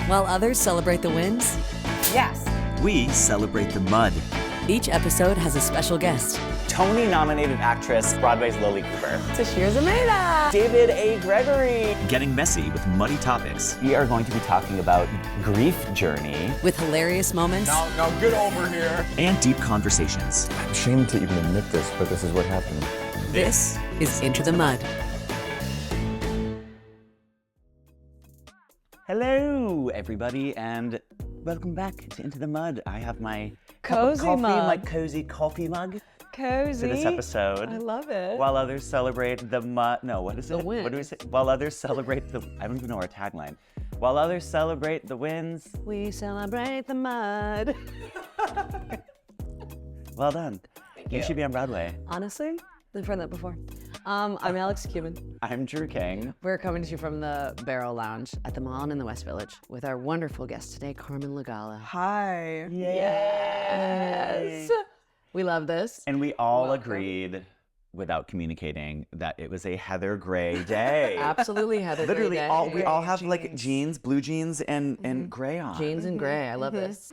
While others celebrate the wins, Yes. We celebrate the mud. each episode has a special guest. Tony-nominated actress, Broadway's Lily Cooper. Tashir Zameda. David A. Gregory. Getting messy with muddy topics. We are going to be talking about grief journey. With hilarious moments Now get over here. And deep conversations. I'm ashamed to even admit this, but this is what happened. This is Into the Mud. Hello, everybody, and welcome back to Into the Mud. I have my Cozy cup of coffee, mug. my cozy coffee mug Cozy. for this episode. I love it. While others celebrate the mud. No, what is it? The win. What do we say? While others celebrate the. I don't even know our tagline. While others celebrate the wins. We celebrate the mud. Well done. You should be on Broadway. Honestly, I've heard that before. I'm Alex Kumin. I'm Drew King. We're coming to you from the Barrow Lounge at the Mall in the West Village with our wonderful guest today, Carmen Lagala. Hi. Yes. We love this. And we all agreed, without communicating, that it was a heather gray day. Absolutely, Heather. Literally, Gray Day. we all have like jeans, blue jeans, and gray on. Jeans and gray. I love this.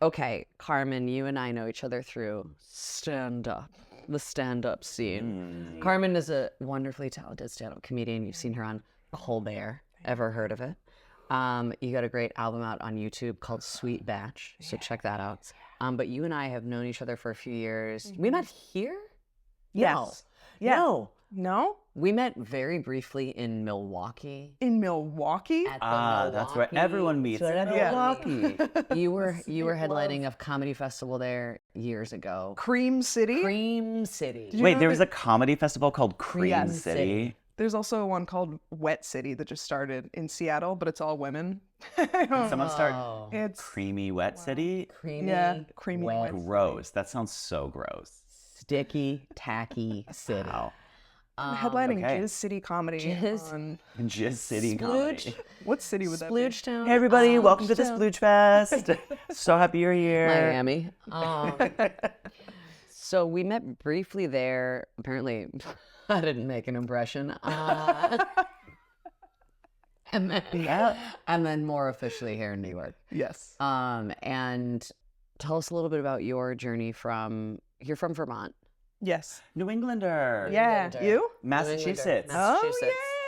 Okay, Carmen, you and I know each other through stand-up, the stand-up scene. Carmen is a wonderfully talented stand-up comedian. You've seen her on Colbert. Ever heard of it? You got a great album out on YouTube called Sweet Batch, so check that out. But you and I have known each other for a few years. We met here? Yes. No. No. No? We met very briefly in Milwaukee. In Milwaukee? At the That's where Milwaukee- everyone meets. That's where Milwaukee. You were headlining a comedy festival there years ago. Cream City? Cream City. Wait, there was a comedy festival called Cream Yes. City. There's also one called Wet City that just started in Seattle, but it's all women. Can someone start It's Creamy Wet City? Creamy, Yeah, creamy wet, wet. Gross. That sounds so gross. sticky, tacky city. Wow. headlining okay. Jizz City Comedy. Jizz? On, Jizz City comedy. what city would that be? Splooge Town. Hey everybody, welcome to the Splooge Splooge Fest. So happy you're here. Miami. So we met briefly there. Apparently, I didn't make an impression. And then more officially here in New York. Yes. And tell us a little bit about your journey you're from Vermont. Yes. New Englander. Yeah. Englander. You? Massachusetts. Oh,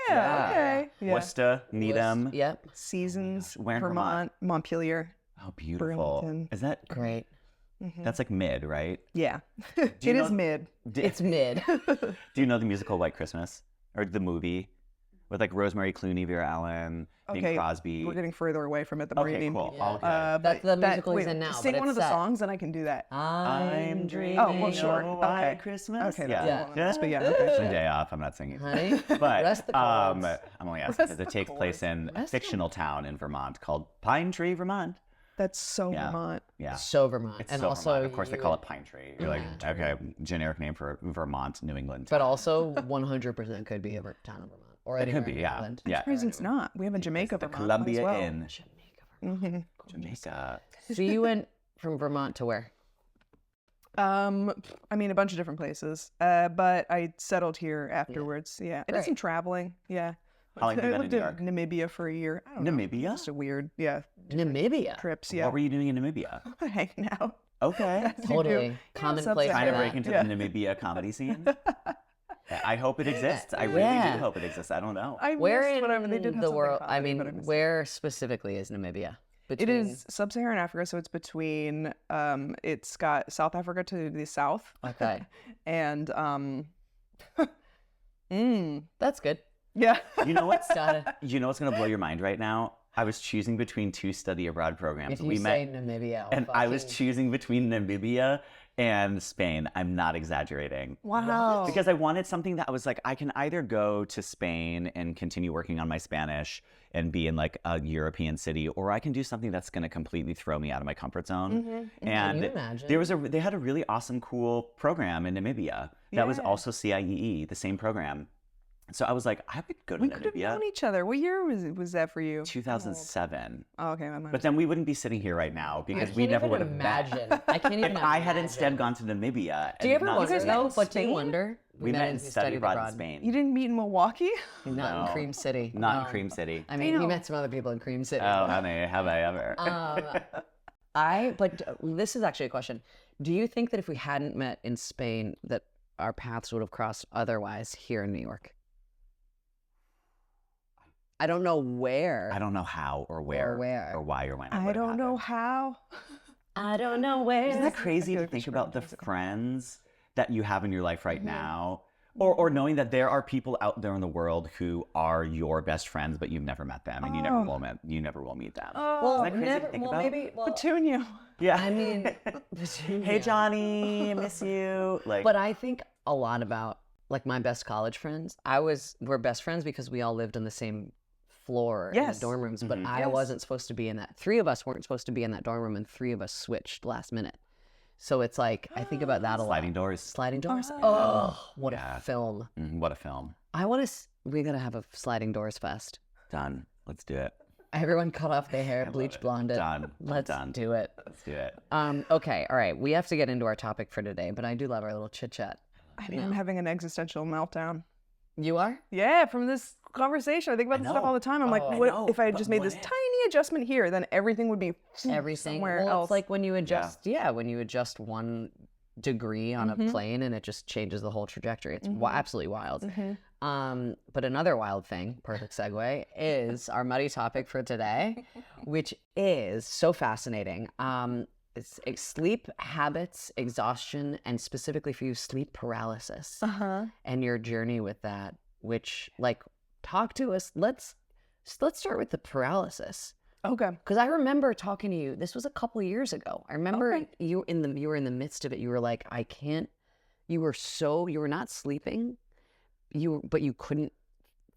yeah. Okay. Yeah. Worcester, Needham. Yep. Seasons, Where in Vermont, Montpelier. Oh, beautiful. Burlington. Is that Great. That's like mid, right? Yeah. you It is know- mid. It's mid. Do you know the musical White Christmas? Or the movie? With like Rosemary Clooney, Vera Allen, Bing Okay, Crosby. we're getting further away from it the more you Okay, name. cool. Yeah. All good. That's the musical he's wait, in now, Sing but one it's of the set. songs and I can do that. I'm dreaming Oh, well, sure. of a white Okay. Christmas. Okay, yeah. that's one of those, but yeah, okay. It's my day off. I'm not singing. Honey, But rest the chords. I'm only asking because it takes place in a fictional town in Vermont called Pine Tree, Vermont. That's so Yeah. Vermont. Yeah. So Vermont. It's and so also, Vermont. Of course, they call it Pine Tree. You're like, okay, generic name for Vermont, New England. But also 100% could be a town in Vermont. Or it anywhere could be, in yeah. England. Yeah. Reason it's not. We have a Jamaica, The Vermont Columbia as well. Inn. Jamaica. Jamaica. So you went from Vermont to where? I mean, a bunch of different places. But I settled here afterwards. Yeah. I did some Right. traveling. Yeah. How long have you I been in lived New York? Namibia for a year. I don't know. Namibia? Just a weird, Namibia. trips. Yeah. What were you doing in Namibia? Hanging out. Okay. As you do. Totally. Commonplace. Sub-Saharan. Trying to for break that. into Yeah. the Namibia comedy scene. I hope it exists. I really Yeah. do hope it exists. I don't know. I Where missed in whatever they did have the something world? comedy, I mean, but missed it. where specifically is Namibia? It Between- is sub-Saharan Africa, so it's between. It's got South Africa to the south, Okay. and That's good. yeah. You know what's Got it. You know what's gonna blow your mind right now? I was choosing between two study abroad programs. If you we say met, Namibia, I'll and I was fucking- choosing between Namibia and Spain. I'm not exaggerating. Wow. Because I wanted something that I was like, I can either go to Spain and continue working on my Spanish and be in like a European city, or I can do something that's going to completely throw me out of my comfort zone. And Can you imagine? they had a really awesome, cool program in Namibia that was Yeah. also CIEE, the same program. So I was like, I would go to We could have Namibia. known each other. What year was that for you? 2007. Oh, okay, I'm But then we wouldn't be sitting here right now because we can't never even would have met. imagine. I can't even If I had imagine. instead gone to Namibia. Do you and ever not wonder Spain. though? But do you Spain? wonder? We met and studied abroad in Spain. You didn't meet in Milwaukee? Not in No. Cream City. Not in No. Cream City. I mean, you met some other people in Cream City. Oh, honey, have I ever? But this is actually a question. Do you think that if we hadn't met in Spain, that our paths would have crossed otherwise here in New York? I don't know where. I don't know how or where or why or when. it I would have don't know happened. how. I don't know where. Isn't that crazy to think about the friends that you have in your life right now? Or knowing that there are people out there in the world who are your best friends, but you've never met them and you never will meet them. Well, Isn't that crazy to think about? maybe. Well, Petunia. Yeah. I mean, Hey Johnny, I miss you. Like, but I think a lot about like my best college friends. We're best friends because we all lived on the same floor in the dorm rooms, but I wasn't supposed to be in that. 3 of us weren't supposed to be in that dorm room, and 3 of us switched last minute. So it's like I think about that a lot. Sliding doors. Sliding doors. Oh, what a film! What a film. I want to. We gotta have a sliding doors fest. Done. Let's do it. Everyone cut off their hair, bleach blonde it. Done. Let's do it. Let's do it. Okay. All right. We have to get into our topic for today, but I do love our little chit chat. I mean, I'm having an existential meltdown. You are? Yeah, from this conversation. I think about this stuff all the time. I'm like, what if I had just made this tiny adjustment here, then everything would be Everything. somewhere Well, else. it's like when you adjust, when you adjust 1 degree on a plane and it just changes the whole trajectory. It's absolutely wild. But another wild thing, perfect segue, is our muddy topic for today, which is so fascinating. It's sleep habits, exhaustion, and specifically for you, sleep paralysis, and your journey with that. Which, like, talk to us. Let's start with the paralysis. Okay. Because I remember talking to you. This was a couple years ago. I remember you were in the midst of it. You were like, I can't. You were not sleeping. But you couldn't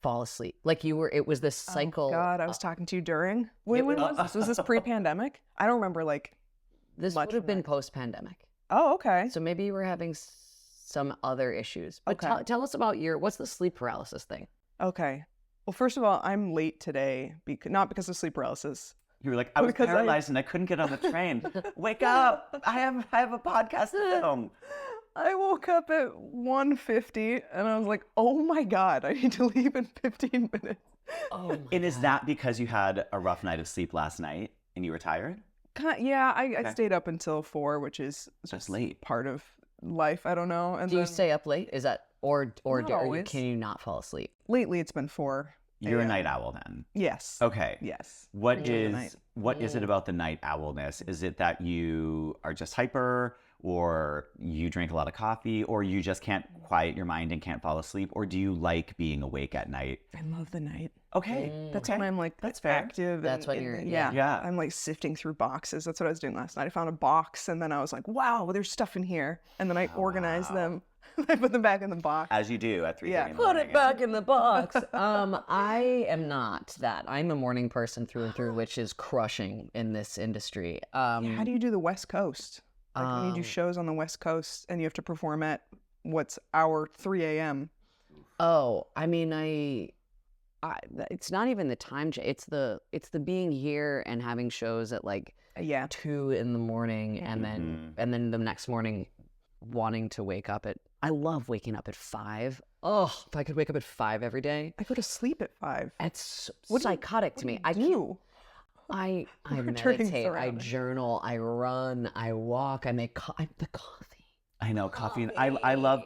fall asleep. Like you were. It was this cycle. Oh God, I was talking to you during. When was this? Was this pre-pandemic? I don't remember. Like, This much would have from been that. post-pandemic. oh, okay. So maybe you were having some other issues. But Okay. tell us about what's the sleep paralysis thing? Okay. Well, first of all, I'm late today, not because of sleep paralysis. You were like, I was Because paralyzed and I couldn't get on the train. Wake up! I have a podcast to film. I woke up at 1:50 and I was like, oh my God, I need to leave in 15 minutes. Oh, And is that because you had a rough night of sleep last night and you were tired? Yeah, I stayed up until 4, which is Just late. part of life. I don't know. And do you then stay up late? Is that or Not always. can you not fall asleep? lately it's been 4. You're a a.m. night owl then. Yes. Okay. Yes. What Enjoy the night. is it about the night owlness? Is it that you are just hyper, or you drink a lot of coffee, or you just can't quiet your mind and can't fall asleep, or do you like being awake at night? I love the night. Okay. That's okay. when I'm like That's fair. active. That's and, when you're- yeah. Yeah. I'm like sifting through boxes. That's what I was doing last night. I found a box and then I was like, wow, there's stuff in here. And then I organized them. I put them back in the box. As you do at 3:30 Yeah. in the Put morning. it back in the box. I am not that. I'm a morning person through and through, which is crushing in this industry. How do you do the West Coast? Like when you do Um, shows on the West Coast and you have to perform at what's our 3 a.m. Oh, I mean, it's not even the time. It's the being here and having shows at like Yeah. 2 in the morning, and then the next morning wanting to wake up at. I love waking up at 5. Oh, if I could wake up at 5 every day, I go to sleep at 5. it's What do you- psychotic to me. I do. I We're turning this meditate, I around. journal, I run, I walk, I make the coffee. I know coffee. And I love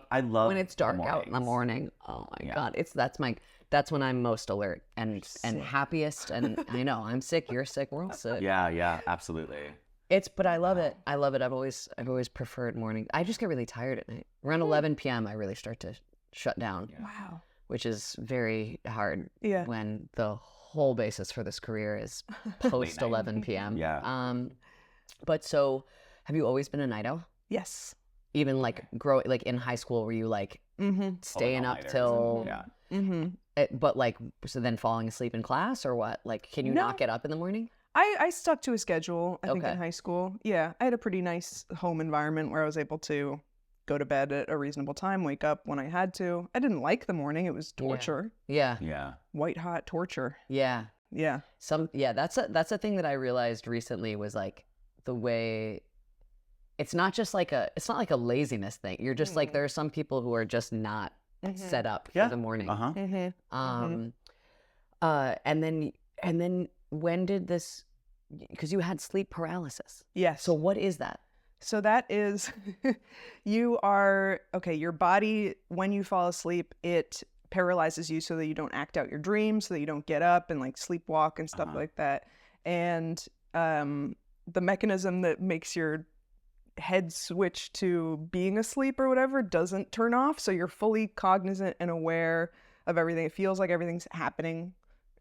When it's dark out in the mornings. morning, oh my Yeah. God, that's when I'm most alert and happiest. And I know I'm sick, you're sick, we're all sick. Yeah, absolutely. But I love it. I love it. I've always preferred morning. I just get really tired at night. Around 11 p.m. I really start to shut down, Wow. which is very hard Yeah. when the whole basis for this career is post 11 p.m. Yeah. But so have you always been a night owl? Yes. Even like in high school, were you like Mm-hmm. staying up all-nighters. till Yeah. Mm-hmm. but like so then falling asleep in class or what? Like can you No. not get up in the morning? I stuck to a schedule, I think, Okay. in high school. Yeah. I had a pretty nice home environment where I was able to go to bed at a reasonable time, wake up when I had to. I didn't like the morning. It was torture. Yeah. Yeah. White hot torture. Yeah. it's not like a laziness thing. You're just like, there are some people who are just not set up for the morning. And then when did this, because you had sleep paralysis. Yes. So what is that? So that is, your body, when you fall asleep, it paralyzes you so that you don't act out your dreams, so that you don't get up and like sleepwalk and stuff like that. And the mechanism that makes your head switch to being asleep or whatever doesn't turn off. So you're fully cognizant and aware of everything. It feels like everything's happening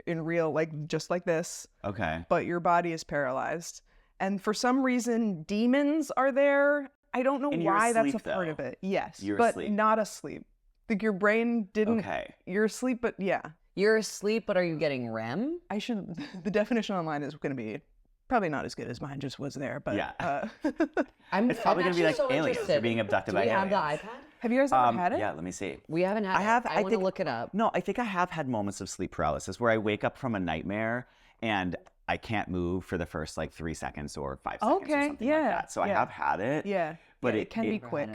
in real, like just like this. Okay. But your body is paralyzed. And for some reason, demons are there. I don't know And you're why that's a asleep, part though. of it. Yes, You're but asleep. not asleep. Like your brain didn't. Okay. You're asleep, but yeah. You're asleep, but are you getting REM? I should. The definition online is going to be probably not as good as mine just was there. But Yeah. It's probably gonna be like aliens. You're being abducted Do by we have the aliens. iPad? have you guys ever had it? Yeah, let me see. We haven't had it. I want to look it up. No, I think I have had moments of sleep paralysis where I wake up from a nightmare and I can't move for the first like 3 seconds or 5 seconds or Okay, something yeah, like that. So I yeah. have had it. Yeah, But yeah, it can be quick.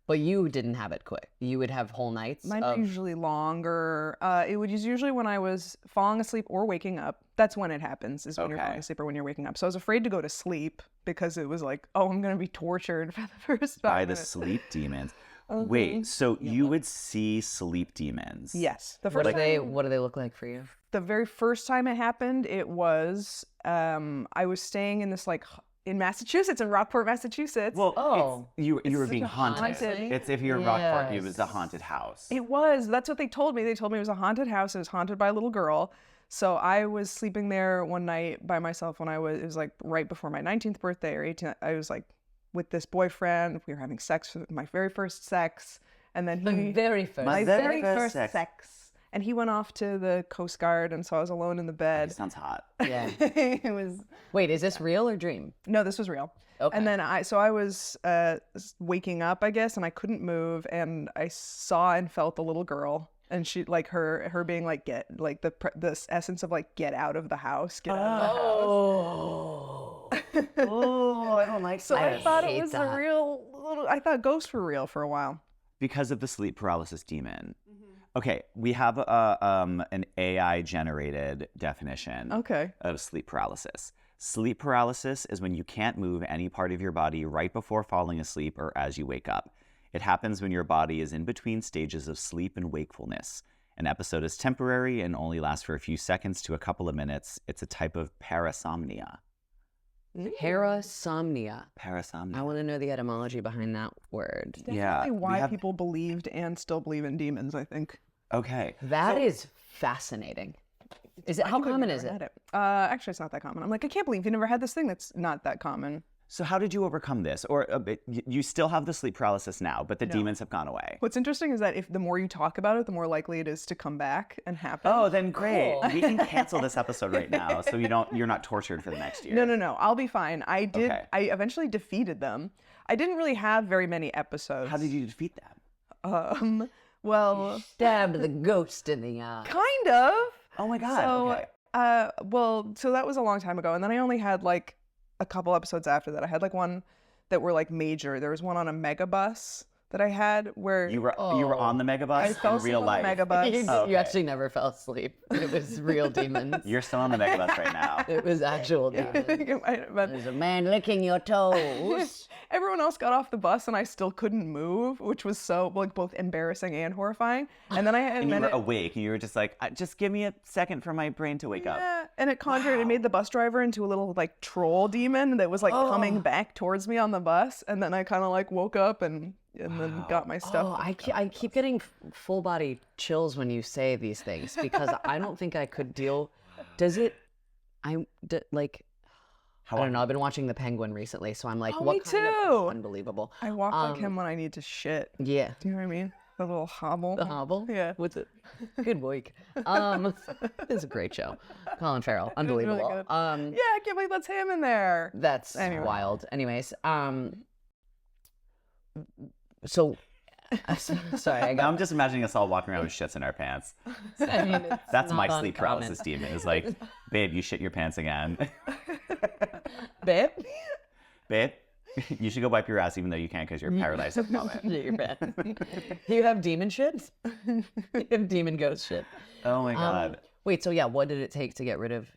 But you didn't have it quick. You would have whole nights Mine of are usually longer. It would usually when I was falling asleep or waking up. That's when it happens, is when you're falling Okay. asleep or when you're waking up. So I was afraid to go to sleep because it was like, oh, I'm going to be tortured for the first 5 By the minutes. sleep demons. Wait, so you would see sleep demons? Yes. The what first do they look like for you? the very first time it happened, it was I was staying in this like in Massachusetts, in Rockport, Massachusetts. Well, Oh. you were such being a haunted. haunted- It's if you're Rockport, it Yes. was a haunted house. It was. That's what they told me. They told me it was a haunted house. It was haunted by a little girl. So I was sleeping there one night by myself when it was like right before my 19th birthday or 18th. I was like with this boyfriend. We were having sex, my very first sex. And then he, very first. my very very first first sex. sex. And he went off to the Coast Guard. And so I was alone in the That bed. sounds hot. Yeah. It was, Wait, is this real or dream? no, this was real. Okay. And then I was waking up, I guess, and I couldn't move, and I saw and felt the little girl, and she like her being like get like the essence of like get out of the house, get out of the house. Oh. Oh, I don't like So I thought it hate was that. a real little. I thought ghosts were real for a while. Because of the sleep paralysis demon. Mm-hmm. Okay, we have an AI generated definition Okay. of sleep paralysis. Sleep paralysis is when you can't move any part of your body right before falling asleep or as you wake up. It happens when your body is in between stages of sleep and wakefulness. An episode is temporary and only lasts for a few seconds to a couple of minutes. It's a type of parasomnia. Parasomnia. Parasomnia. I want to know the etymology behind that word. Yeah, Definitely we why have- people believed and still believe in demons. I think. Okay. That is fascinating. Is it? I How think I've common never is it? had it. Actually, it's not that common. I'm like, I can't believe you never had this thing. That's not that common. So how did you overcome this? Or you still have the sleep paralysis now, but the demons have gone away. What's interesting is that if the more you talk about it, the more likely it is to come back and happen. Oh, then great. Cool. We can cancel this episode right now, so you're not tortured for the next year. No. I'll be fine. I did. Okay. I eventually defeated them. I didn't really have very many episodes. How did you defeat them? Well, Stabbed the ghost in the eye. kind of. Oh my god. So, okay. so that was a long time ago, and then I only had like a couple episodes after that. I had like one that were like major. There was one on a megabus that I had where You were on the I megabus fell in asleep real on life. the megabus. You, Okay. you actually never fell asleep. It was real demons. You're still on the megabus right now. It was actual I demons. think it might have been. There's a man licking your toes. Everyone else got off the bus and I still couldn't move, which was so like both embarrassing and horrifying. And then I had And you were awake, and you were just like, just give me a second for my brain to wake up. yeah, and it conjured. It made the bus driver into a little like troll demon that was like coming back towards me on the bus. And then I kind of like woke up and then got my stuff. Oh, I keep getting full body chills when you say these things because I don't think I could deal. Does it? Like. I don't know. I've been watching The Penguin recently, so I'm like, Oh, what me kind too. of unbelievable? I walk like him when I need to shit. Yeah. Do you know what I mean? The little hobble. The Hobble? Yeah. What's it? Good week. It's a great show. Colin Farrell, unbelievable. good. Yeah, I can't believe that's him in there. That's Anyway. wild. Anyways, so sorry, Now I'm just imagining us all walking around with shits in our pants. I mean, it's That's my not sleep uncommon. paralysis demon. It's like, babe, you shit your pants again. Babe? Babe, You should go wipe your ass even though you can't because you're paralyzed at the moment. You're bad. You have demon shit? You have demon ghost shit. Oh my God. Wait, so yeah, what did it take to get rid of?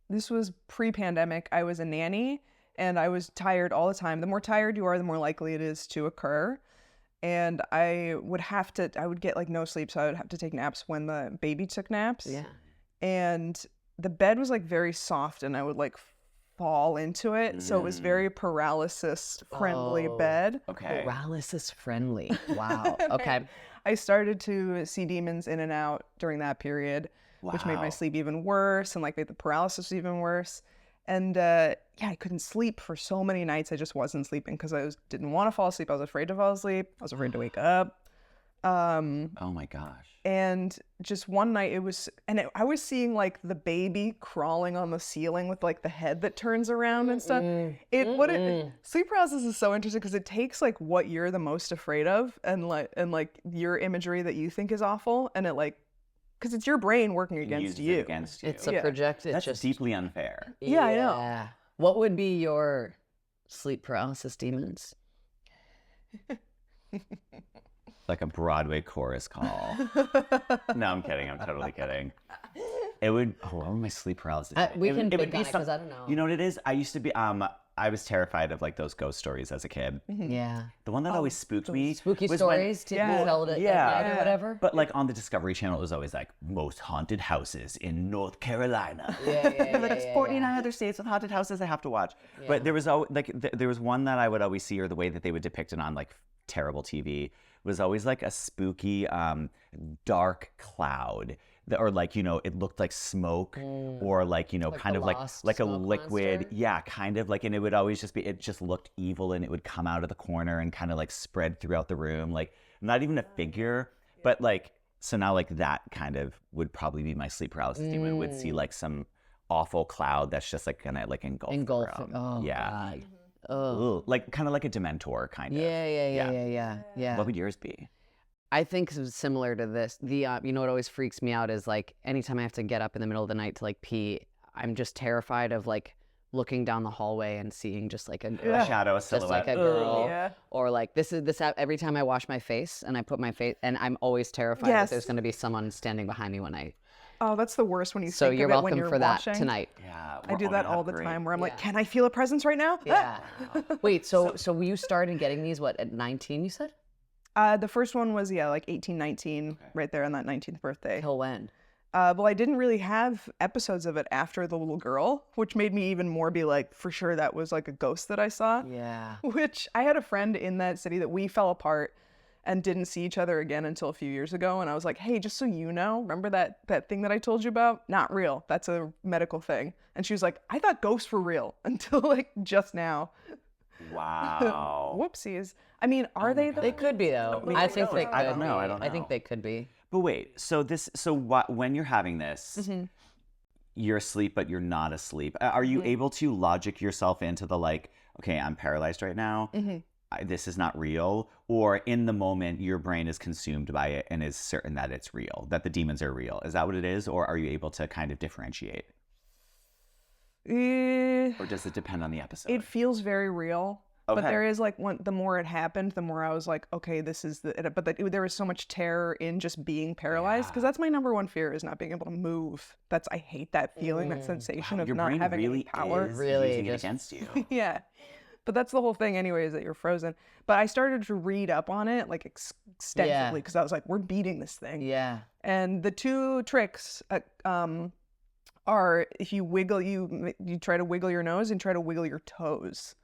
This was pre-pandemic. I was a nanny and I was tired all the time. The more tired you are, the more likely it is to occur. And I would get like no sleep, so I would have to take naps when the baby took naps. Yeah. And the bed was like very soft and I would like fall into it. So it was very paralysis friendly bed. Okay. Paralysis friendly. Wow. Okay. I started to see demons in and out during that period, which made my Wow. sleep even worse and like made the paralysis even worse. And I couldn't sleep for so many nights. I just wasn't sleeping because didn't want to fall asleep. I was afraid to fall asleep. I was afraid to wake up. Oh my gosh. And just one night I was seeing like the baby crawling on the ceiling with like the head that turns around and stuff. Sleep paralysis is so interesting because it takes like what you're the most afraid of and like your imagery that you think is awful and it like, because it's your brain working against Uses it you. against you. It's a projected. That's deeply unfair. Yeah, I know. What would be your sleep paralysis demons? Like a Broadway chorus call. No, I'm kidding. I'm totally kidding. It would. Oh, what would my sleep paralysis? We It can would pick be on it because I don't know. You know what it is? I used to be. I was terrified of like those ghost stories as a kid. Yeah. The one that always spooked me. Spooky was when- stories to tell it yeah. at night or whatever. But like on the Discovery Channel, it was always like most haunted houses in North Carolina. Yeah. Like it's 49 other states with haunted houses I have to watch. But there was always like there was one that I would always see, or the way that they would depict it on like terrible TV was always like a spooky dark cloud. Or like, you know, it looked like smoke or like, you know, Like kind the of like Lost a smoke liquid. monster? Yeah, kind of like, and it would always just be, it just looked evil and it would come out of the corner and kind of like spread throughout the room. Like not even a figure, but like, so now like that kind of would probably be my sleep paralysis demon. Would see like some awful cloud that's just like gonna like engulf the room. Oh, yeah. God. Oh. Ugh. Like kind of like a Dementor kind of. Yeah. What would yours be? I think similar to this. You know what always freaks me out is like anytime I have to get up in the middle of the night to like pee, I'm just terrified of like looking down the hallway and seeing just like a girl, A shadow, a just silhouette. like a girl, Yeah. or like this every time I wash my face and I put my face, and I'm always terrified that there's going to be someone standing behind me when I. Oh, that's the worst when you So think you're of it when welcome you're for that watching. tonight. Yeah. I do that all the great. time where I'm like, Yeah. can I feel a presence right now? Yeah. Wait. So you started getting these at 19? You said. The first one was, like 18, 19, right there on that 19th birthday. Till when? Well, I didn't really have episodes of it after the little girl, which made me even more be like, for sure that was like a ghost that I saw. Yeah. Which I had a friend in that city that we fell apart and didn't see each other again until a few years ago. And I was like, hey, just so you know, remember that thing that I told you about? Not real. That's a medical thing. And she was like, I thought ghosts were real until like just now. Wow. Whoopsies. I mean, are they though? They could be though. I think they could. I don't know. I think they could be. But wait, so when you're having this, you're asleep, but you're not asleep. Are you able to logic yourself into the like, okay, I'm paralyzed right now. This is not real. Or in the moment, your brain is consumed by it and is certain that it's real, that the demons are real. Is that what it is? Or are you able to kind of differentiate? Or does it depend on the episode? It feels very real. But Okay. there is like the more it happened, the more I was like, okay, this is there was so much terror in just being paralyzed because that's my number one fear is not being able to move. I hate that feeling, that sensation of your not brain having really any power. is Really using it just- against you. Yeah. But that's the whole thing anyway, is that you're frozen. But I started to read up on it like extensively because I was like, we're beating this thing. Yeah. And the two tricks are if you wiggle, you try to wiggle your nose and try to wiggle your toes.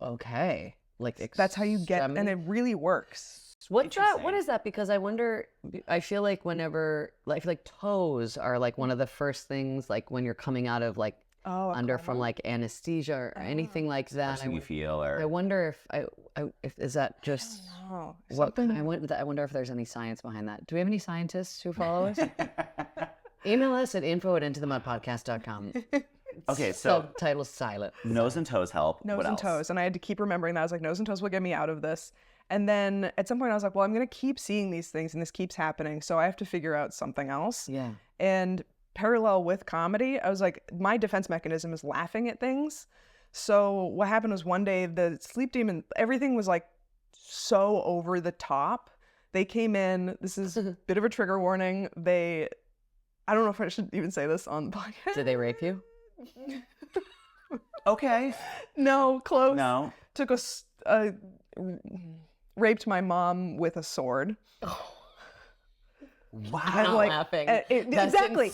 Okay. Like That's how you get, and extremity? it really works. What's that? What is that? Because I wonder. I feel like whenever, I feel like toes are like one of the first things, like when you're coming out of like under from like anesthesia or anything like that. Something you feel, or I wonder if is that just Oh, what? I wonder if there's any science behind that. Do we have any scientists who follow us? Email us at info@intothemudpodcast.com. Okay, so Subtitle silent. nose and toes help. Nose What and else? toes. And I had to keep remembering that. I was like, nose and toes will get me out of this. And then at some point I was like, well, I'm going to keep seeing these things and this keeps happening. So I have to figure out something else. Yeah. And parallel with comedy, I was like, my defense mechanism is laughing at things. So what happened was one day the sleep demon, everything was like so over the top. They came in, this is a bit of a trigger warning. I don't know if I should even say this on the podcast. Did they rape you? Okay. No, close. No. Took raped my mom with a sword. Wow. I'm laughing. That's Exactly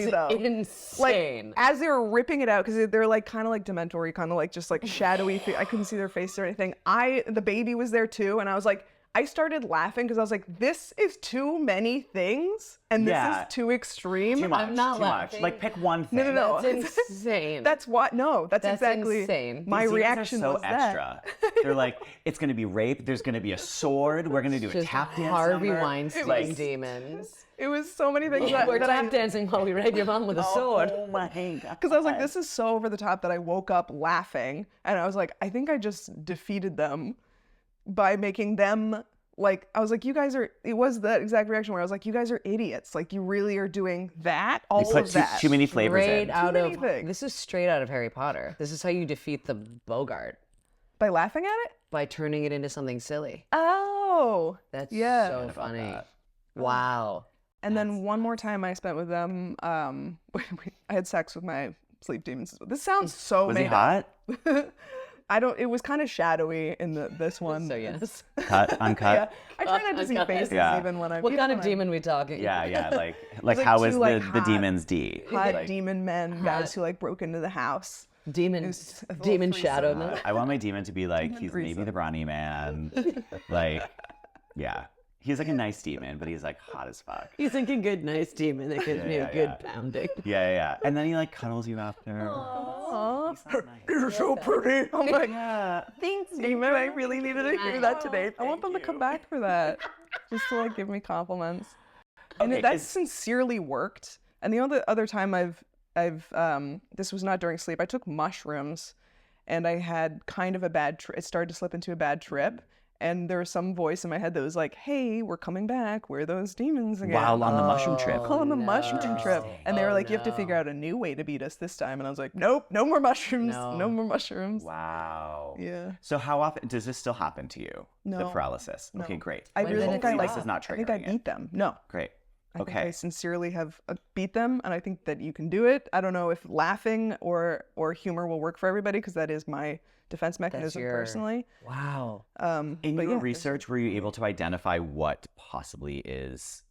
That's though. insane. Like as they were ripping it out, because they're like kind of like dementory, kind of like just like shadowy. I couldn't see their face or anything. The baby was there too, and I was like, I started laughing because I was like, this is too many things, and this Yeah. is too extreme. Too much. I'm not too laughing. much. Like pick one thing. No. That's insane. That's what. No, that's exactly insane. my These demons reaction are so was extra. They're like, it's gonna be rape. There's gonna be a sword. We're gonna do a Just tap dance Harvey number. Weinstein Like- demons. It was so many things We're that tap dancing while we rape your mom with a sword. Oh my god. because I was like, this is so over the top that I woke up laughing, and I was like, I think I just defeated them by making them. Like, I was like, you guys are, it was that exact reaction where I was like, you guys are idiots. Like, you really are doing that? All You put of that. too many flavors Straight in. out many of things. this is straight out of Harry Potter. This is how you defeat the Bogart, By laughing at it? by turning it into something silly. Oh. That's Yeah. so funny. Wow. And then one more time I spent with them, I had sex with my sleep demons. This sounds so Was he made up. hot? It was kind of shadowy in this one. So yes. Cut? Uncut? Yeah. I try not to see Uncut. faces Yeah. even when I'm What kind of when I'm demon we talking? Yeah, yeah. Like like how is two, like, the hot- demon's D? hot Like, demon men, guys who like broke into the house. Demon, was a little demon threesome. shadow man. I want my demon to be like, he's maybe the brawny man. Like, yeah. He's like a nice demon, but he's like hot as fuck. He's like a good, nice demon that gives me yeah, a good yeah. pounding. Yeah, yeah, yeah. And then he like cuddles you after. Aww. He's so nice. You're so pretty. I'm like, Yeah. thanks, demon. I really needed to hear that today. I want them to come back for that, just to like give me compliments. And Okay, that is- sincerely worked. And the other time I've this was not during sleep. I took mushrooms, and I had kind of a bad trip. It started to slip into a bad trip. And there was some voice in my head that was like, hey, we're coming back. We're those demons again. While on the mushroom trip. On the mushroom trip. And they were like, you have to figure out a new way to beat us this time. And I was like, nope, no more mushrooms. No more mushrooms. Wow. Yeah. So how often does this still happen to you? The No. paralysis. Okay, great. I When really did think it I like This is not I think I triggering it. beat them. No. Great. I think Okay. I sincerely have beat them, and I think that you can do it. I don't know if laughing or humor will work for everybody, because that is my defense mechanism personally. Wow. In but your yeah, research, were you able to identify what possibly is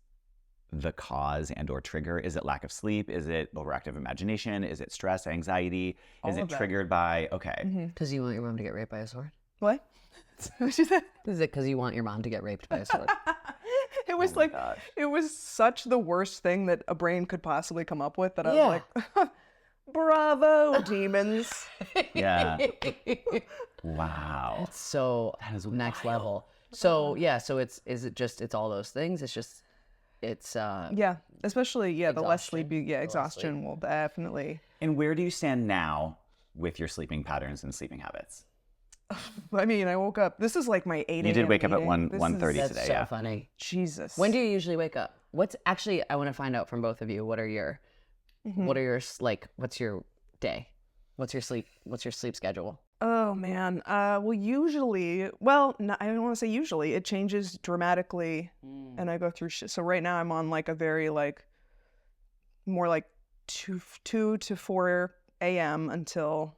the cause and or trigger? Is it lack of sleep? Is it overactive imagination? Is it stress, anxiety? Is All it of that. triggered by, okay. Because you want your mom to get raped by a sword? What? What she said? Is it because you want your mom to get raped by a sword? It was like it was such the worst thing that a brain could possibly come up with that I was like, bravo, demons. Yeah. Wow. So That is next wild. level. So yeah, so it's all those things? It's Yeah, especially the less Exhaustion. sleep you get, exhaustion will definitely. And where do you stand now with your sleeping patterns and sleeping habits? I mean, I woke up. This is like my 8 a.m. You did wake up at meeting. This 1:30 is- that's today, so yeah. funny. Jesus. When do you usually wake up? What's actually I want to find out from both of you. What are your what's your day? What's your sleep schedule? Oh man. Well, usually, no, I don't want to say usually. It changes dramatically, and I go through shit. So right now I'm on like a very like more like 2 to 4 a.m. until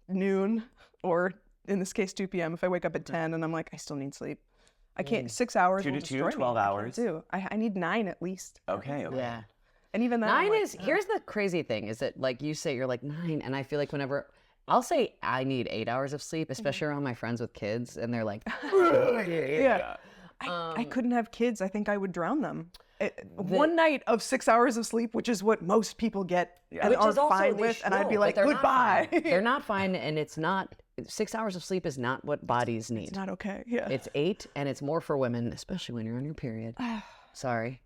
noon, or in this case 2 p.m. If I wake up at 10 and I'm like, I still need sleep. I can't. 6 hours. 2 will to 2, destroy me. 12 I can't hours. do. I need 9 at least. Okay, okay. Yeah. And even then, I'm 9 like, is here's the crazy thing is that like you say you're like 9, and I feel like whenever I'll say I need 8 hours of sleep, especially around my friends with kids, and they're like, yeah. I couldn't have kids. I think I would drown them. One night of 6 hours of sleep, which is what most people get and which are is also fine they with, and I'd be no, like, they're not goodbye. fine. They're not fine, and it's not 6 hours of sleep is not what bodies need. It's not okay. Yeah. It's 8, and it's more for women, especially when you're on your period. Sorry,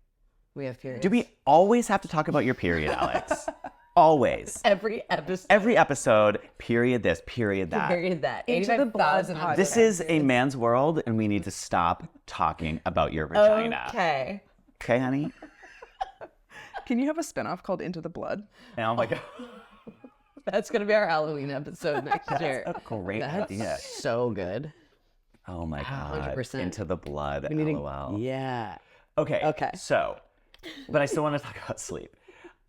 we have periods. Do we always have to talk about your period, Alex? Always. every episode? Every episode, period this, period that. Period that. Into the blood 85,000 podcast. This is a man's world, and we need to stop talking about your vagina. Okay. Okay, honey? Can you have a spinoff called Into the Blood? Oh my God. That's gonna be our Halloween episode next year. A great That's idea. so good. Oh my God. 100%. Into the Blood. We need to- LOL. Yeah. Okay. So, but I still want to talk about sleep.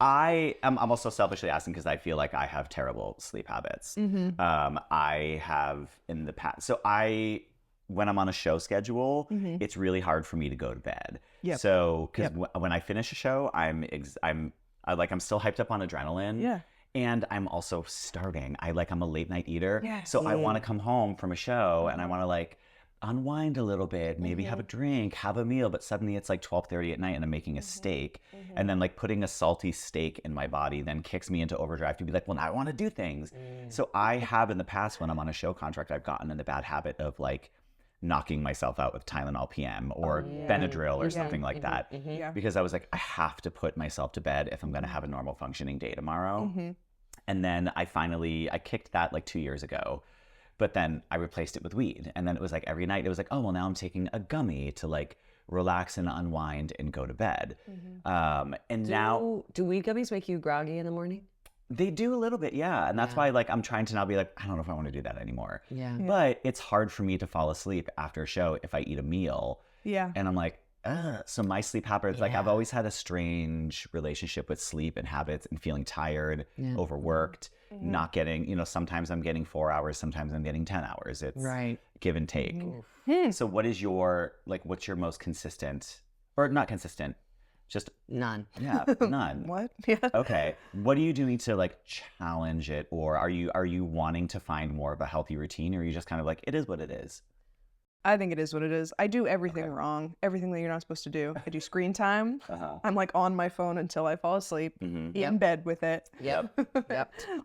I'm also selfishly asking because I feel like I have terrible sleep habits. I have in the past. So when I'm on a show schedule, it's really hard for me to go to bed. Yep. So because when I finish a show, I'm still hyped up on adrenaline. Yeah. And I'm also starving. I'm a late night eater. Yes. So I want to come home from a show and I want to unwind a little bit, maybe have a drink, have a meal, but suddenly it's 12:30 at night and I'm making a steak. And then putting a salty steak in my body then kicks me into overdrive to be well, now I want to do things. So I have in the past when I'm on a show contract, I've gotten in the bad habit of knocking myself out with Tylenol PM or Benadryl or something like that. Yeah. Because I was I have to put myself to bed if I'm going to have a normal functioning day tomorrow. And then I kicked that 2 years ago. But then I replaced it with weed. And then it was every night it was oh, well, now I'm taking a gummy to relax and unwind and go to bed. And now Do weed gummies make you groggy in the morning? they do a little bit, yeah. And that's why I'm trying to now be I don't know if I want to do that anymore. Yeah. But it's hard for me to fall asleep after a show if I eat a meal. Yeah. And I'm ugh. So my sleep habits, I've always had a strange relationship with sleep and habits and feeling tired, overworked, not getting, sometimes I'm getting 4 hours, sometimes I'm getting 10 hours. It's give and take. So what is your, what's your most consistent, or not consistent, just None. yeah, none. What? Yeah. Okay. What are you doing to challenge it, or are you wanting to find more of a healthy routine, or are you just kind of it is what it is? I think it is what it is. I do everything wrong, everything that you're not supposed to do. I do screen time. I'm on my phone until I fall asleep, in bed with it. Yep.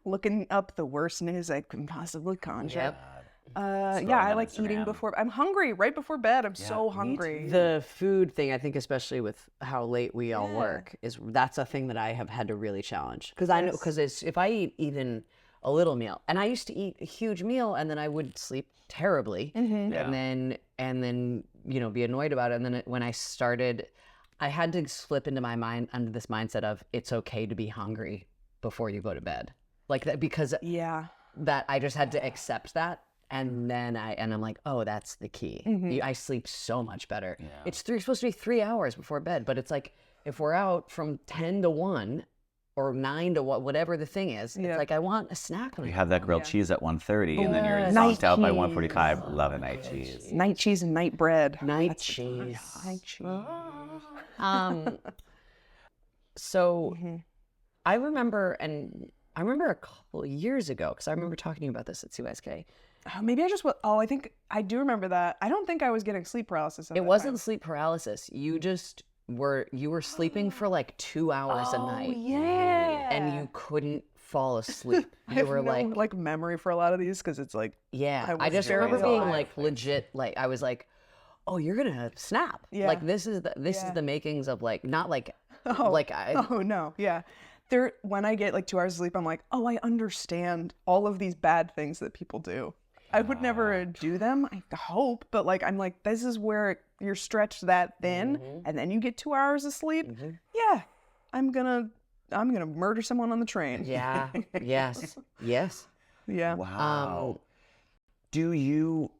Looking up the worst news I can possibly conjure. Yep. I on like eating Instagram. before. I'm hungry right before bed. I'm so hungry. The food thing, I think, especially with how late we all work, that's a thing that I have had to really challenge. Because I know, because if I eat even a little meal, and I used to eat a huge meal, and then I would sleep terribly, and then be annoyed about it. And then when I started, I had to slip into my mind under this mindset of it's okay to be hungry before you go to bed, that, because that I just had to accept that. And then I'm oh, that's the key. I sleep so much better. Yeah. It's supposed to be 3 hours before bed, but it's if we're out from 10 to 1 or 9 to whatever the thing is, it's I want a snack. You have that grilled cheese at 1:30, and then you're knocked out by 1:45. Love a night cheese. Night cheese and night bread. Night cheese. Night cheese. So I remember a couple of years ago, because I remember talking to you about this at CYSK. Maybe I just I think I do remember that. I don't think I was getting sleep paralysis. It wasn't sleep paralysis. You just were sleeping for 2 hours a night. Yeah. And you couldn't fall asleep. I You have were no, memory for a lot of these because it's yeah. I I just was very remember being alive. legit. I was oh, you're gonna snap. Yeah. This is the makings of not oh no, yeah. When I get 2 hours of sleep, I'm oh, I understand all of these bad things that people do. I would never do them, I hope, but I'm this is where you're stretched that thin, and then you get 2 hours of sleep. Yeah, I'm gonna murder someone on the train. Yeah. Yes. Yes. Yeah. Wow. Do you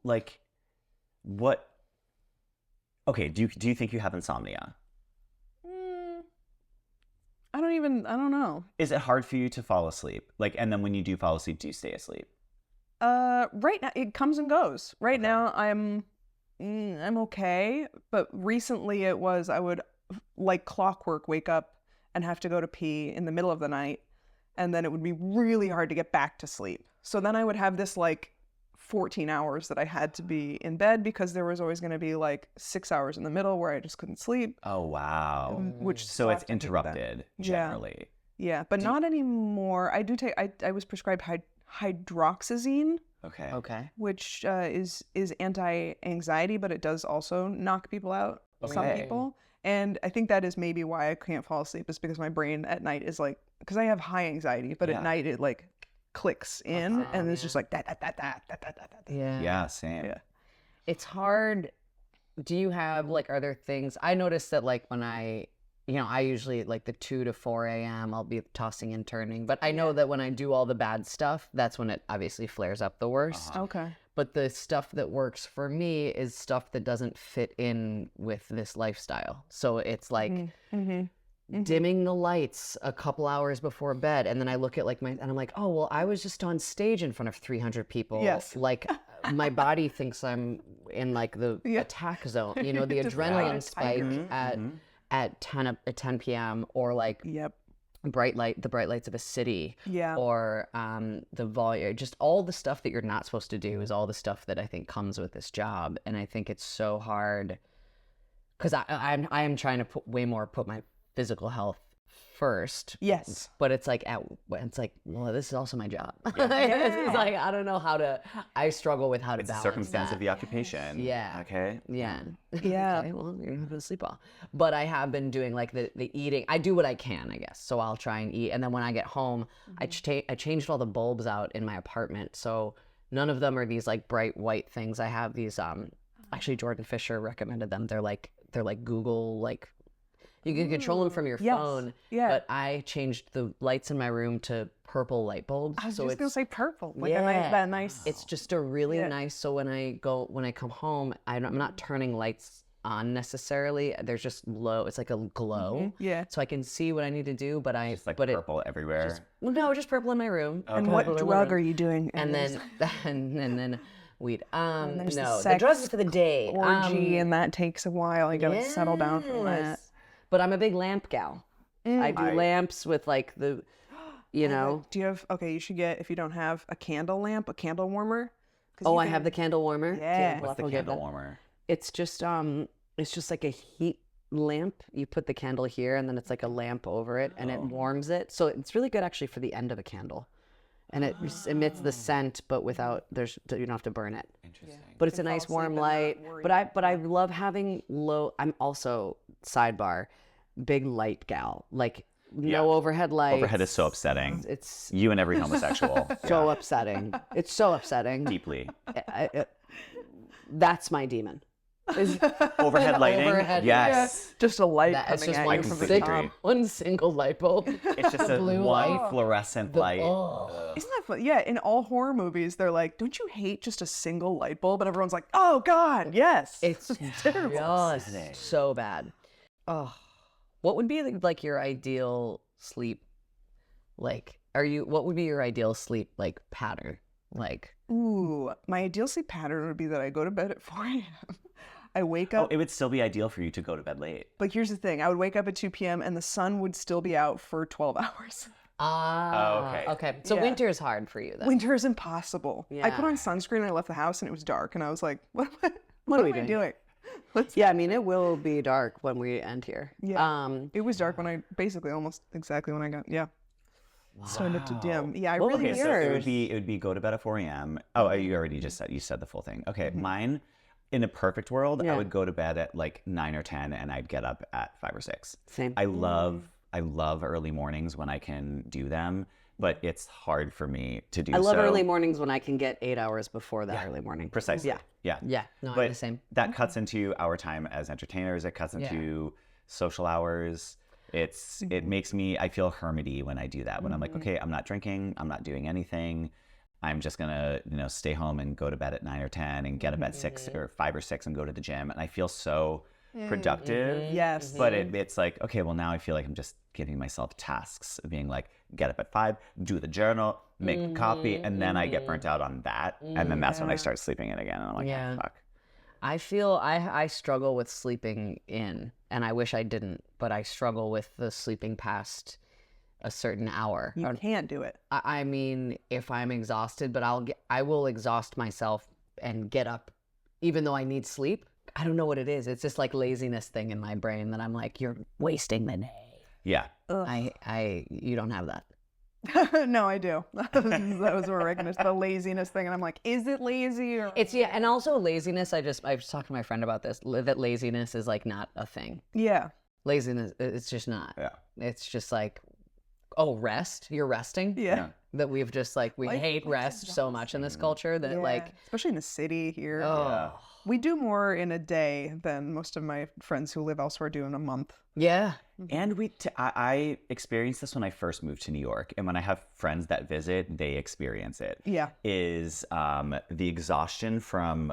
what? Okay. Do you think you have insomnia? I don't know. Is it hard for you to fall asleep? And then when you do fall asleep, do you stay asleep? Right now it comes and goes. Right now I'm okay, but recently it was I would clockwork wake up and have to go to pee in the middle of the night, and then it would be really hard to get back to sleep. So then I would have this 14 hours that I had to be in bed because there was always going to be 6 hours in the middle where I just couldn't sleep. Oh wow. Which so it's sucked. I hated that. interrupted generally. Yeah, but not anymore. I do take. I was prescribed hydroxyzine, Okay. which is anti-anxiety, but it does also knock people out. Some Okay. people, and I think that is maybe why I can't fall asleep, is because my brain at night is because I have high anxiety, but at night it clicks in and it's just that. Yeah. Yeah. Same. Yeah. It's hard. Do you have are there things I noticed that when I you know, I usually like the 2 to 4 a.m. I'll be tossing and turning. But I know that when I do all the bad stuff, that's when it obviously flares up the worst. Okay. But the stuff that works for me is stuff that doesn't fit in with this lifestyle. So it's like dimming the lights a couple hours before bed. And then I look at like and I'm like, oh, well, I was just on stage in front of 300 people. Yes. Like my body thinks I'm in like the attack zone, you know, the adrenaline spike at 10 p.m. or like the bright lights of a city, or the volume, just all the stuff that you're not supposed to do is all the stuff that I think comes with this job. And I think it's so hard because I am trying to put my physical health first. Yes. But it's like well, this is also my job. It's like I don't know I struggle with how to It's a balance circumstance that. of the occupation. Yeah. Okay. Yeah. Yeah. Okay, well, you're not gonna sleep well. But I have been doing like the eating. I do what I can, I guess. So I'll try and eat, and then when I get home, I changed all the bulbs out in my apartment. So none of them are these like bright white things. I have these. Actually, Jordan Fisher recommended them. They're like Google like. You can control them from your phone. Yeah. But I changed the lights in my room to purple light bulbs. I was so just gonna it's say purple. Like Yeah. that nice. it's just a really nice. So when I come home, I'm not turning lights on necessarily. There's just low. It's like a glow. Yeah. So I can see what I need to do, but It's like purple everywhere. just purple in my room. And what drug are you doing? And then and then weed. there's the No, the sex drugs for the day. orgy, and that takes a while. You gotta settle down from that. Yes. But I'm a big lamp gal. I do lamps with like the, you know. Do you have? Okay, you should get, if you don't have a candle lamp, a candle warmer. Oh, I have the candle warmer. Yeah. What's the candle warmer? It's just like a heat lamp. You put the candle here, and then it's like a lamp over it, and it warms it. So it's really good actually for the end of a candle, and it emits the scent, but without you don't have to burn it. Interesting. But it's a nice warm light. But I love having low. I'm also sidebar, big light gal. Like no overhead lights. Overhead is so upsetting. It's You and every homosexual. so upsetting. It's so upsetting. Deeply. That's my demon. Is Overhead lighting? Overhead, Yes. Just a light That, it's coming just at one, you from the completely top. agree. one single light bulb. It's just a blue one light. fluorescent light. Isn't that fun? Yeah, in all horror movies, they're like, "Don't you hate just a single light bulb?" And everyone's like, "Oh God, yes." It's terrible. just so bad. Oh, what would be like your ideal sleep? Like, what would be your ideal sleep like pattern? Like, Ooh, my ideal sleep pattern would be that I go to bed at 4 a.m. I wake up. It would still be ideal for you to go to bed late. But here's the thing: I would wake up at 2 p.m. and the sun would still be out for 12 hours. okay. So Yeah. winter is hard for you then. Winter is impossible. I put Yeah. on sunscreen and I left the house and it was dark and I was like, "What am I doing?" Yeah, I mean it will be dark when we end here. Yeah. It was dark when I basically almost exactly when I got started to dim. Yeah, I Well, really Okay, so it would be go to bed at 4 a.m. Oh, you already just said the full thing. Okay, mine, in a perfect world, I would go to bed at like 9 or 10 and I'd get up at 5 or 6. Same. I love early mornings when I can do them, but it's hard for me to do so. I love early mornings when I can get 8 hours before the early morning. Precisely. Yeah. Yeah. No, I'm But the same. that cuts into our time as entertainers. It cuts into social hours. It makes me, I feel hermity when I do that. When I'm like, okay, I'm not drinking, I'm not doing anything. I'm just gonna, stay home and go to bed at 9 or 10 and get up at 6 or 5 or 6 and go to the gym. And I feel so productive. Yes. But it's like, okay, well now I feel like I'm just giving myself tasks of being like, get up at 5, do the journal, make the copy, and then I get burnt out on that. And then that's when I start sleeping in again. And I'm like, oh, fuck. I feel I struggle with sleeping in, and I wish I didn't, but I struggle with the sleeping past a certain hour. You can't do it. I mean, if I'm exhausted, but I will exhaust myself and get up, even though I need sleep. I don't know what it is. It's just like laziness thing in my brain that I'm like, you're wasting the day. Yeah. You don't have that. No, I do. That was where it's the laziness thing, and I'm like, is it lazy or? It's and also laziness. I was talking to my friend about this. That laziness is like not a thing. Yeah. Laziness, it's just not. Yeah. It's just like, oh, rest. You're resting. Yeah. That we've just like we Life hate is rest so much in this culture that like, especially in the city here. oh, We do more in a day than most of my friends who live elsewhere do in a month. Yeah. And I experienced this when I first moved to New York, and when I have friends that visit, they experience it. Yeah. Is the exhaustion from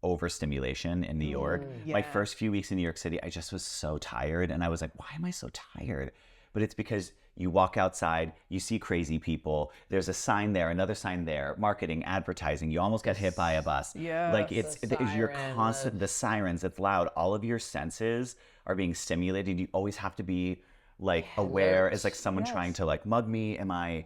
overstimulation in New York. My yeah. first few weeks in New York City, I just was so tired, and I was like, why am I so tired? But it's because you walk outside, you see crazy people. There's a sign there, another sign there, marketing, advertising. You almost get hit by a bus. Yeah. Like you're constant, the sirens, it's loud. All of your senses are being stimulated. You always have to be like aware. Is like someone trying to like mug me? Am I,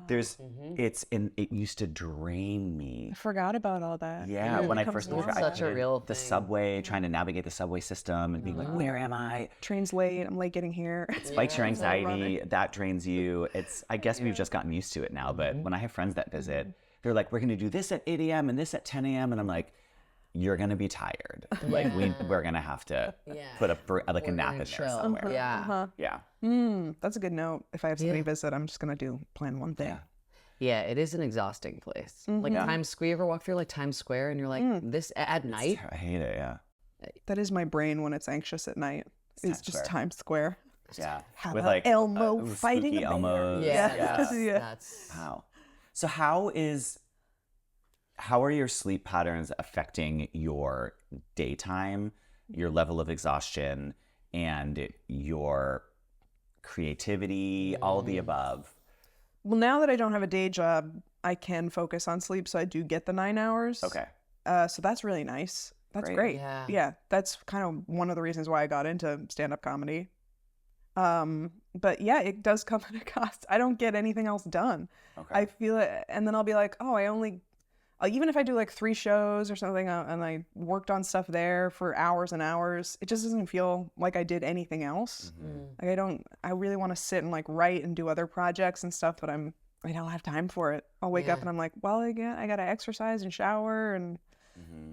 it used to drain me. I forgot about all that. Yeah, when I first moved, Such a real the thing. subway, trying to navigate the subway system and being like, where am I? Train's late. I'm late getting here. Spikes your anxiety, that drains you. I guess we've just gotten used to it now, but when I have friends that visit, they're like, we're gonna do this at 8 a.m. and this at 10 a.m. And I'm like, you're gonna be tired. Like we're gonna have to put a nap in there chill. somewhere. Yeah. Yeah. That's a good note. If I have somebody visit, I'm just gonna plan one thing. Yeah, it is an exhausting place. Like Times Square, you ever walk through like Times Square and you're like, this at night? I hate it. Yeah. That is my brain when it's anxious at night. It's just Square. Times Square. Yeah. How With about like Elmo spooky fighting a bear? Elmos. Yeah. Yeah. That's Wow. So how are your sleep patterns affecting your daytime, your level of exhaustion, and your creativity, all of the above? Well, now that I don't have a day job, I can focus on sleep, so I do get the 9 hours. Okay. So that's really nice. That's great. Yeah. That's kind of one of the reasons why I got into stand-up comedy. But yeah, it does come at a cost. I don't get anything else done. Okay. I feel it, and then I'll be like, oh, even if I do like 3 shows or something, and I worked on stuff there for hours and hours, it just doesn't feel like I did anything else. Like I really want to sit and like write and do other projects and stuff, but I don't have time for it. I'll wake up and I'm like, well, again, I got to exercise and shower, and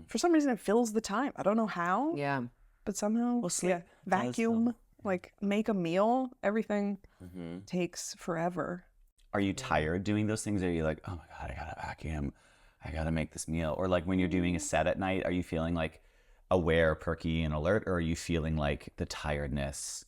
for some reason it fills the time. I don't know how, yeah. but somehow, vacuum, like make a meal, everything takes forever. Are you tired doing those things? Or are you like, oh my God, I gotta vacuum, I gotta make this meal? Or like when you're doing a set at night, are you feeling like aware, perky, and alert? Or are you feeling like the tiredness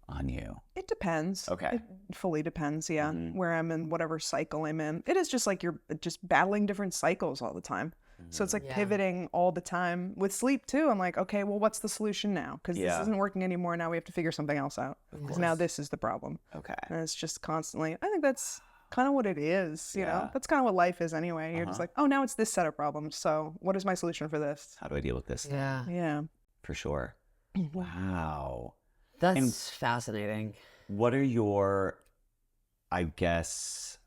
on you? It depends. Okay. It fully depends, yeah, where I'm in, whatever cycle I'm in. It is just like you're just battling different cycles all the time. So it's like pivoting all the time. With sleep too, I'm like, okay, well, what's the solution now? Because this isn't working anymore. Now we have to figure something else out. Because now this is the problem. Okay. And it's just constantly, I think that's kind of what it is, you know? That's kind of what life is anyway. You're just like, oh, now it's this set of problems. So what is my solution for this? How do I deal with this? Yeah. Yeah. For sure. Wow. That's fascinating. What are your, I guess,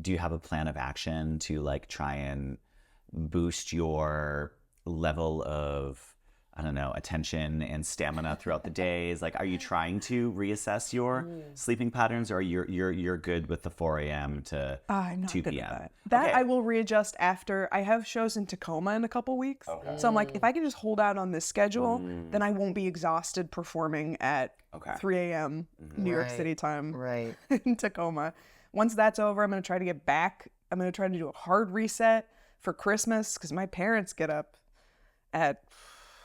do you have a plan of action to like try and boost your level of, I don't know, attention and stamina throughout the days? Like, are you trying to reassess your sleeping patterns, or you're good with the 4 a.m. to I'm not 2 good p.m.? at that. Okay. I will readjust after. I have shows in Tacoma in a couple weeks. So I'm like, if I can just hold out on this schedule, then I won't be exhausted performing at 3 a.m. New York Right. City time Right. in Tacoma. Once that's over, I'm going to try to get back. I'm going to try to do a hard reset for Christmas because my parents get up at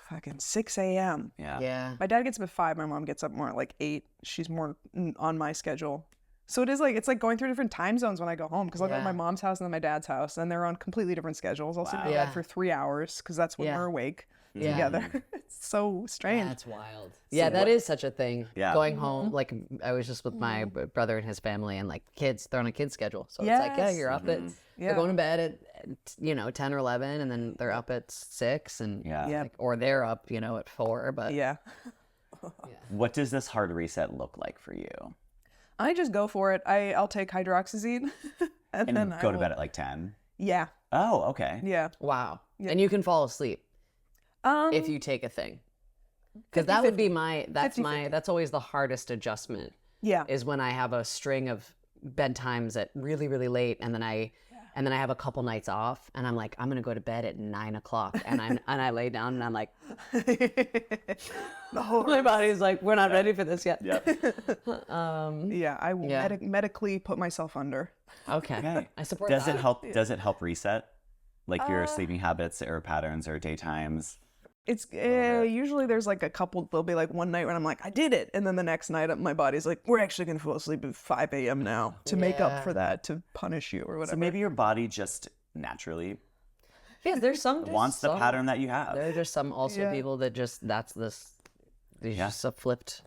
fucking 6 a.m. Yeah. Yeah. My dad gets up at 5. My mom gets up more at like 8. She's more on my schedule. So it is like, it's like going through different time zones when I go home because I'll go to my mom's house and then my dad's house and they're on completely different schedules. I'll see my dad for 3 hours because that's when we're awake together. It's so strange. That's wild. Yeah, that is such a thing. Yeah. Going home, like I was just with my brother and his family, and like kids, they're on a kid's schedule. So it's like, yeah, you're up at, they're going to bed at 10 or 11, and then they're up at 6, and like, or they're up, at 4. But Yeah. What does this hard reset look like for you? I just go for it. I'll take hydroxyzine and then go to bed at like 10? Yeah. Oh, okay. Yeah. wow. And you can fall asleep if you take a thing. Because that would be that's always the hardest adjustment. Yeah. Is when I have a string of bedtimes at really, really late, and then I have a couple nights off, and I'm like, I'm gonna go to bed at 9 o'clock, and I lay down, and I'm like, my body's like, we're not ready for this yet. Yeah. Yeah. I will medically put myself under. Okay. Okay. I support Does that. it help? Does it help reset? Like your sleeping habits or patterns or daytimes? It's usually there's like a couple. There'll be like one night when I'm like, I did it, and then the next night my body's like, we're actually gonna fall asleep at 5 a.m. now to make up for that, to punish you or whatever. So maybe your body just naturally Yeah, there's some wants the pattern that you have. There are just some also people that just just a flipped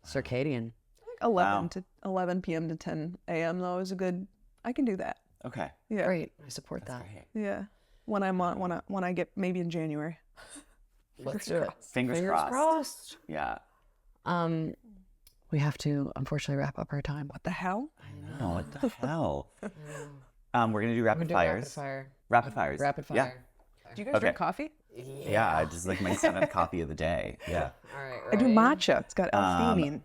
circadian. 11 p.m. to 10 a.m. though is a good. I can do that. Okay. Yeah. Great, I support that. Great. Yeah. When I get maybe in January. Let's do it. Fingers crossed. Yeah. We have to unfortunately wrap up our time. What the hell? No, what the hell? We're gonna do rapid fires. Rapid fires. Rapid Yeah. fire. Do you guys drink coffee? Yeah, I just like my 7th coffee of the day. Yeah. All right. I do matcha. It's got L-theanine.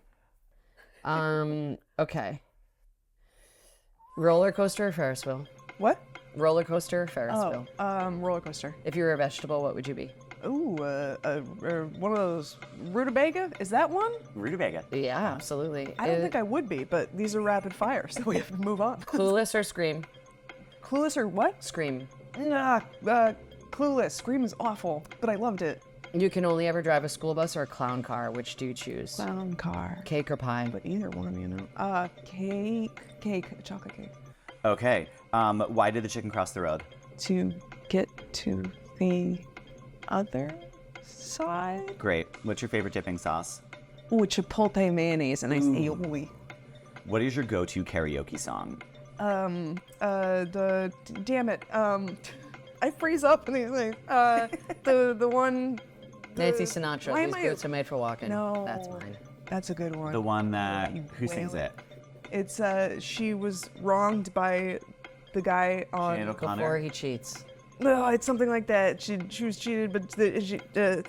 Okay. Roller coaster or Ferris wheel? What? Roller coaster or Ferris wheel? Roller coaster. If you were a vegetable, what would you be? Ooh, one of those rutabaga. Is that one? Rutabaga. Yeah, absolutely. I don't think I would be, but these are rapid fire, so we have to move on. Clueless or Scream? Clueless or what? Scream. Nah, Clueless. Scream is awful, but I loved it. You can only ever drive a school bus or a clown car. Which do you choose? Clown car. Cake or pie? But either one, you know. Cake, chocolate cake. Okay. Why did the chicken cross the road? To get to the other side. Great. What's your favorite dipping sauce? Ooh, chipotle mayonnaise, and I say, ooh. What is your go-to karaoke song? Damn it. I freeze up and these things. The one. Nancy Sinatra. Why These am I- boots are made for walking. No. That's mine. That's a good one. The one that who sings it? It's she was wronged by the guy Sinead on. Before O'Connor. he cheats. No, it's something like that. She was cheated, but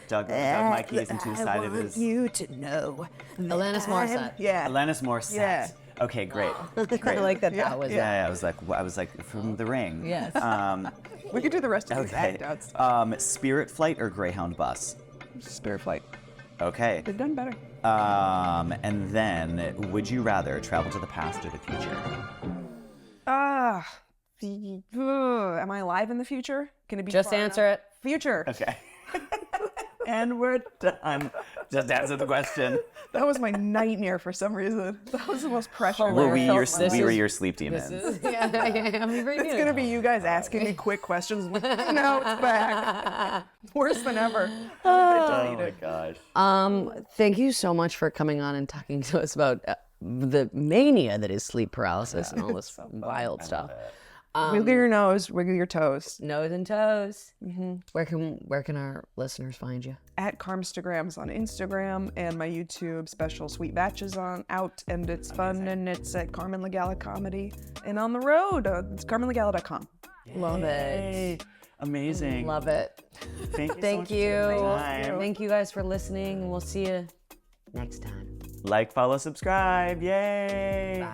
Doug Mikey's into the side of his. you to know. Alanis Morissette. Yeah. Alanis Morissette. Yeah. Okay, great. I Great. like that. Yeah. That was Yeah, I was like from The Ring. Yes. We could do the rest of these Okay. act outs. Spirit flight or Greyhound bus? Spirit flight. Okay. They've done better. And then, would you rather travel to the past or the future? Am I alive in the future? Can it be Just far answer enough? it. Future. Okay. And we're done. Just answer the question. That was my nightmare for some reason. That was the most pressure. Were we your, This we were is- your sleep demons? yeah. It's gonna be you guys asking me quick questions. Like, no, it's back. Worse than ever. Oh my gosh. Thank you so much for coming on and talking to us about the mania that is sleep paralysis and all this wild stuff. Wiggle your nose, wiggle your toes. Nose and toes. Where can our listeners find you? At Carmstagrams on Instagram, and my YouTube special Sweet Batches on out, and it's fun, and it's at Carmen Lagala Comedy, and on the road. It's carmenlagala.com. Love it. Amazing. Love it. Thank you. Thank so you. much for your time. Thank you guys for listening. We'll see you next time. Like, follow, subscribe. Yay.